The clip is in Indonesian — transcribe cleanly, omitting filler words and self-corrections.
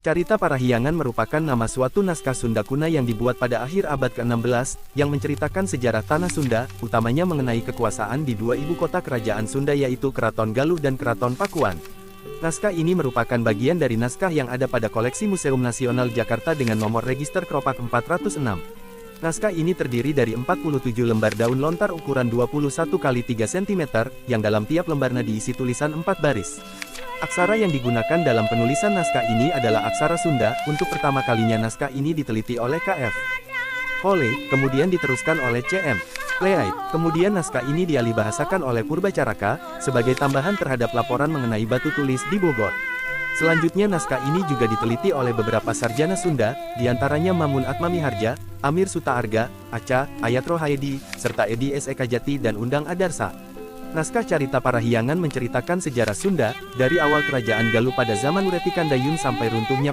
Carita Parahyangan merupakan nama suatu naskah Sunda kuno yang dibuat pada akhir abad ke-16, yang menceritakan sejarah tanah Sunda, utamanya mengenai kekuasaan di dua ibu kota kerajaan Sunda yaitu Keraton Galuh dan Keraton Pakuan. Naskah ini merupakan bagian dari naskah yang ada pada koleksi Museum Nasional Jakarta dengan nomor register Kropak 406. Naskah ini terdiri dari 47 lembar daun lontar ukuran 21 x 3 cm, yang dalam tiap lembarnya diisi tulisan 4 baris. Aksara yang digunakan dalam penulisan naskah ini adalah aksara Sunda. Untuk pertama kalinya naskah ini diteliti oleh K.F. Hole, kemudian diteruskan oleh C.M. Leait. Kemudian naskah ini dialihbahasakan oleh Purbacaraka, sebagai tambahan terhadap laporan mengenai batu tulis di Bogor. Selanjutnya naskah ini juga diteliti oleh beberapa sarjana Sunda, diantaranya Mamun Atmamiharja, Amir Suta Arga, Aca, Ayatro Haedi, serta Edi S. Ekajati dan Undang Adarsa. Naskah Carita Parahyangan menceritakan sejarah Sunda, dari awal kerajaan Galuh pada zaman Ureti Kandayun sampai runtuhnya